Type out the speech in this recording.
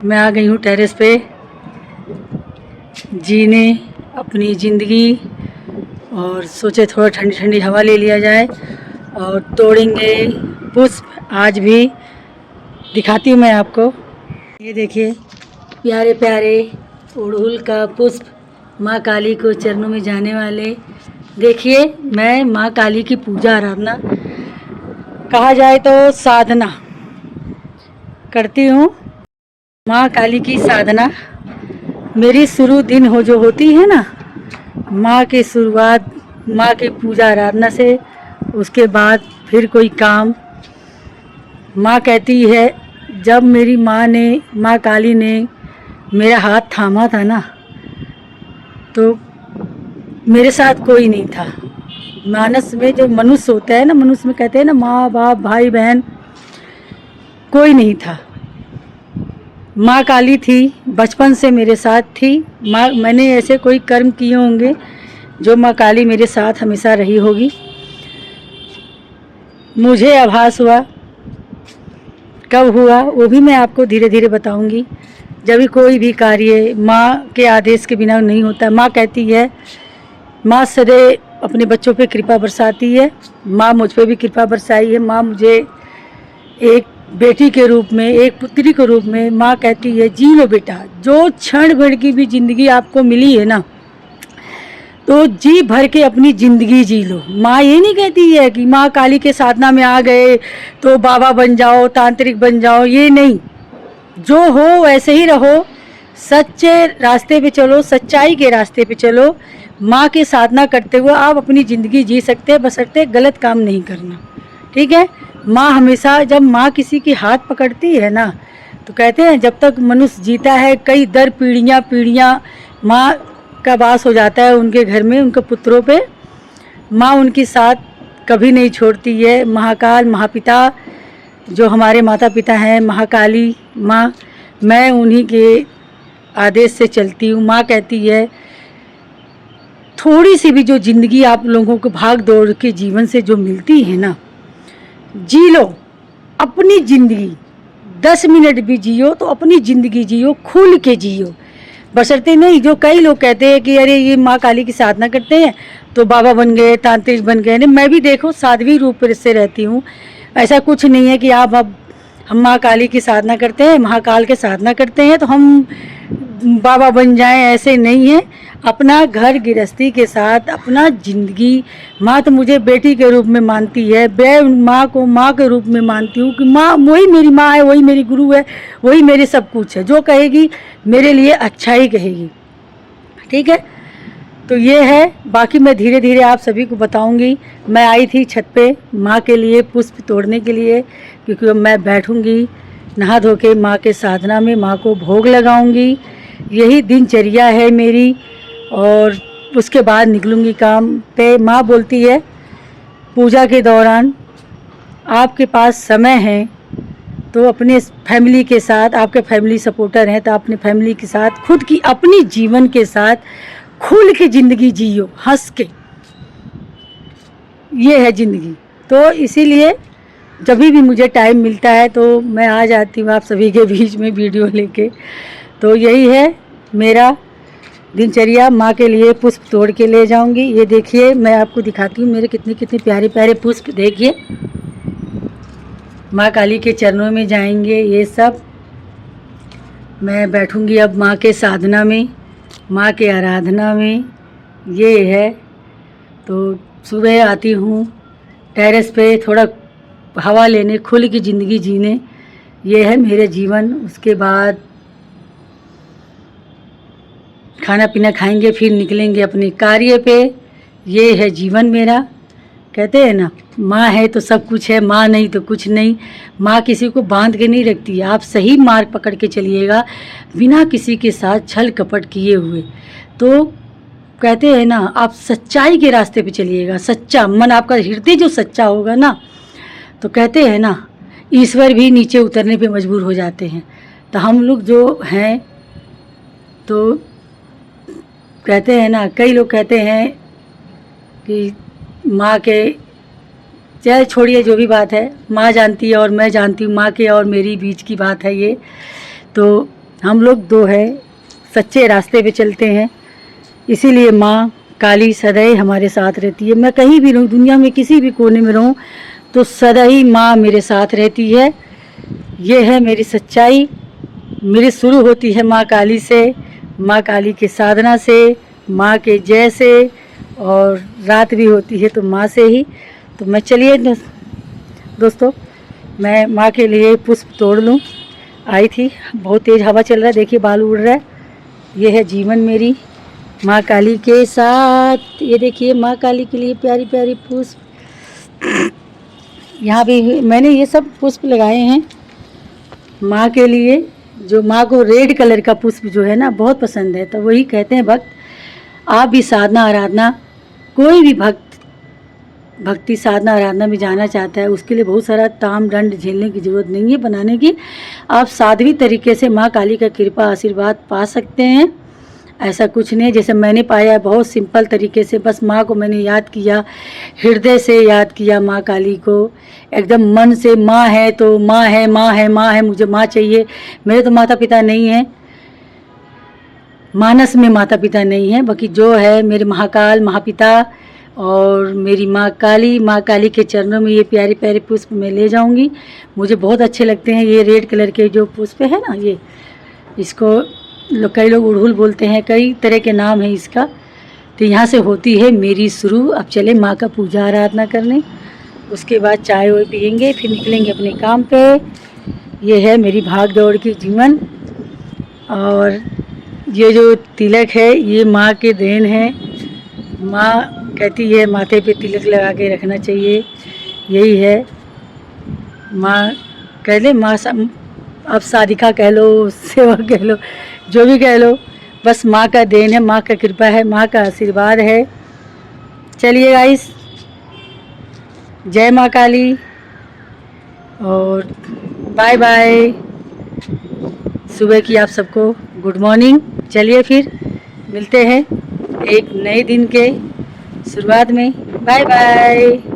मैं आ गई हूँ टेरेस पे जीने अपनी ज़िंदगी और सोचे थोड़ा ठंडी ठंडी हवा ले लिया जाए और तोड़ेंगे पुष्प। आज भी दिखाती हूँ मैं आपको। ये देखिए प्यारे प्यारे अड़हुल का पुष्प, माँ काली को चरणों में जाने वाले। देखिए मैं माँ काली की पूजा आराधना कहा जाए तो साधना करती हूँ। माँ काली की साधना मेरी शुरू दिन हो जो होती है ना, माँ की शुरुआत माँ की पूजा आराधना से, उसके बाद फिर कोई काम। माँ कहती है, जब मेरी माँ ने, माँ काली ने मेरा हाथ थामा था ना, तो मेरे साथ कोई नहीं था। मानस में जो मनुष्य होता है ना, मनुष्य में कहते हैं ना, माँ बाप भाई बहन, कोई नहीं था। माँ काली थी, बचपन से मेरे साथ थी। मैंने ऐसे कोई कर्म किए होंगे जो माँ काली मेरे साथ हमेशा रही होगी। मुझे आभास हुआ, कब हुआ वो भी मैं आपको धीरे धीरे बताऊंगी। जब भी कोई भी कार्य माँ के आदेश के बिना नहीं होता। माँ कहती है, माँ सदैव अपने बच्चों पे कृपा बरसाती है। माँ मुझ पे भी कृपा बरसाई है। माँ मुझे एक बेटी के रूप में, एक पुत्री के रूप में माँ कहती है, जी लो बेटा, जो क्षण भर की भी ज़िंदगी आपको मिली है ना, तो जी भर के अपनी ज़िंदगी जी लो। माँ ये नहीं कहती है कि माँ काली के साधना में आ गए तो बाबा बन जाओ, तांत्रिक बन जाओ, ये नहीं। जो हो वैसे ही रहो, सच्चे रास्ते पे चलो, सच्चाई के रास्ते पे चलो। माँ की साधना करते हुए आप अपनी ज़िंदगी जी सकते हैं, बशर्ते गलत काम नहीं करना, ठीक है। माँ हमेशा, जब माँ किसी की हाथ पकड़ती है ना, तो कहते हैं जब तक मनुष्य जीता है, कई दर पीढ़ियाँ माँ का वास हो जाता है उनके घर में, उनके पुत्रों पे। माँ उनकी साथ कभी नहीं छोड़ती है। महाकाल महापिता जो हमारे माता पिता हैं, महाकाली माँ, मैं उन्हीं के आदेश से चलती हूँ। माँ कहती है, थोड़ी सी भी जो ज़िंदगी आप लोगों को भाग दौड़ के जीवन से जो मिलती है ना, जी लो अपनी ज़िंदगी। 10 मिनट भी जियो तो अपनी ज़िंदगी जियो, खुल के जियो। बशर्ते नहीं, जो कई लोग कहते हैं कि अरे ये माँ काली की साधना करते हैं तो बाबा बन गए, तांत्रिक बन गए। नहीं, मैं भी देखो साध्वी रूप से रहती हूँ। ऐसा कुछ नहीं है कि आप अब हम माँ काली की साधना करते हैं, महाकाल के साधना करते हैं तो हम बाबा बन जाएं, ऐसे नहीं है। अपना घर गृहस्थी के साथ अपना ज़िंदगी। माँ तो मुझे बेटी के रूप में मानती है, मैं माँ को माँ के रूप में मानती हूँ कि माँ वही मेरी माँ है, वही मेरी गुरु है, वही मेरी सब कुछ है। जो कहेगी मेरे लिए अच्छा ही कहेगी, ठीक है। तो ये है, बाकी मैं धीरे धीरे आप सभी को बताऊंगी। मैं आई थी छत पे माँ के लिए पुष्प तोड़ने के लिए, क्योंकि अब मैं बैठूंगी नहा धो के माँ के साधना में, माँ को भोग लगाऊंगी। यही दिनचर्या है मेरी, और उसके बाद निकलूंगी काम पे। माँ बोलती है, पूजा के दौरान आपके पास समय है तो अपने फैमिली के साथ, आपके फैमिली सपोर्टर हैं तो अपने फैमिली के साथ, खुद की अपनी जीवन के साथ खुल के ज़िंदगी जियो, हंस के। ये है ज़िंदगी। तो इसीलिए जब भी मुझे टाइम मिलता है तो मैं आ जाती हूँ आप सभी के बीच में वीडियो लेके। तो यही है मेरा दिनचर्या। माँ के लिए पुष्प तोड़ के ले जाऊंगी। ये देखिए मैं आपको दिखाती हूँ मेरे कितने कितने प्यारे प्यारे पुष्प। देखिए माँ काली के चरणों में जाएंगे ये सब। मैं बैठूंगी अब माँ के साधना में, माँ के आराधना में। ये है, तो सुबह आती हूँ टेरेस पे थोड़ा हवा लेने, खुल की ज़िंदगी जीने। ये है मेरे जीवन। उसके बाद खाना पीना खाएंगे, फिर निकलेंगे अपने कार्य पे। ये है जीवन मेरा। कहते हैं ना, माँ है तो सब कुछ है, माँ नहीं तो कुछ नहीं। माँ किसी को बांध के नहीं रखती है। आप सही मार्ग पकड़ के चलिएगा, बिना किसी के साथ छल कपट किए हुए। तो कहते हैं ना, आप सच्चाई के रास्ते पे चलिएगा। सच्चा मन, आपका हृदय जो सच्चा होगा ना, तो कहते हैं ना, ईश्वर भी नीचे उतरने पे मजबूर हो जाते हैं। तो हम लोग जो हैं, तो कहते हैं ना, कई लोग कहते हैं कि माँ के, चाहे छोड़िए जो भी बात है, माँ जानती है और मैं जानती हूँ, माँ के और मेरी बीच की बात है ये। तो हम लोग दो हैं, सच्चे रास्ते पे चलते हैं, इसीलिए माँ काली सदैव हमारे साथ रहती है। मैं कहीं भी रहूँ, दुनिया में किसी भी कोने में रहूँ, तो सदा ही माँ मेरे साथ रहती है। ये है मेरी सच्चाई। मेरी शुरू होती है माँ काली से, माँ काली के साधना से, माँ के जय से, और रात भी होती है तो माँ से ही। तो मैं चलिए दोस्तों, मैं माँ के लिए पुष्प तोड़ लूँ। आई थी, बहुत तेज़ हवा चल रहा है, देखिए बाल उड़ रहा है। ये है जीवन मेरी माँ काली के साथ। ये देखिए माँ काली के लिए प्यारी प्यारी पुष्प। यहाँ भी मैंने ये सब पुष्प लगाए हैं माँ के लिए। जो माँ को रेड कलर का पुष्प जो है ना बहुत पसंद है, तो वही कहते हैं भक्त। आप भी साधना आराधना, कोई भी भक्ति साधना आराधना में जाना चाहता है, उसके लिए बहुत सारा ताम दंड झेलने की ज़रूरत नहीं है बनाने की। आप साध्वी तरीके से माँ काली का कृपा आशीर्वाद पा सकते हैं। ऐसा कुछ नहीं, जैसे मैंने पाया है बहुत सिंपल तरीके से, बस माँ को मैंने याद किया, हृदय से याद किया माँ काली को, एकदम मन से। माँ है तो माँ है, माँ है, माँ है, मुझे माँ चाहिए। मेरे तो माता पिता नहीं हैं, मानस में माता पिता नहीं है, बाकी जो है मेरे महाकाल महापिता और मेरी माँ काली के चरणों में ये प्यारे प्यारे पुष्प मैं ले जाऊंगी। मुझे बहुत अच्छे लगते हैं ये रेड कलर के जो पुष्प है ना, ये इसको कई लोग उड़हुल बोलते हैं, कई तरह के नाम है इसका। तो यहाँ से होती है मेरी शुरू। अब चले माँ का पूजा आराधना करने, उसके बाद चाय वाय पियेंगे, फिर निकलेंगे अपने काम पे। ये है मेरी भाग दौड़ की जीवन। और ये जो तिलक है ये माँ के देन है। माँ कहती है माथे पे तिलक लगा के रखना चाहिए, यही है। माँ कह ले, माँ अब साधिका कह लो, सेवा कह लो, जो भी कह लो, बस माँ का देन है, माँ का कृपा है, माँ का आशीर्वाद है। चलिए गाइस, जय माँ काली और बाय बाय। सुबह की आप सबको गुड मॉर्निंग। चलिए फिर मिलते हैं एक नए दिन के शुरुआत में। Bye bye.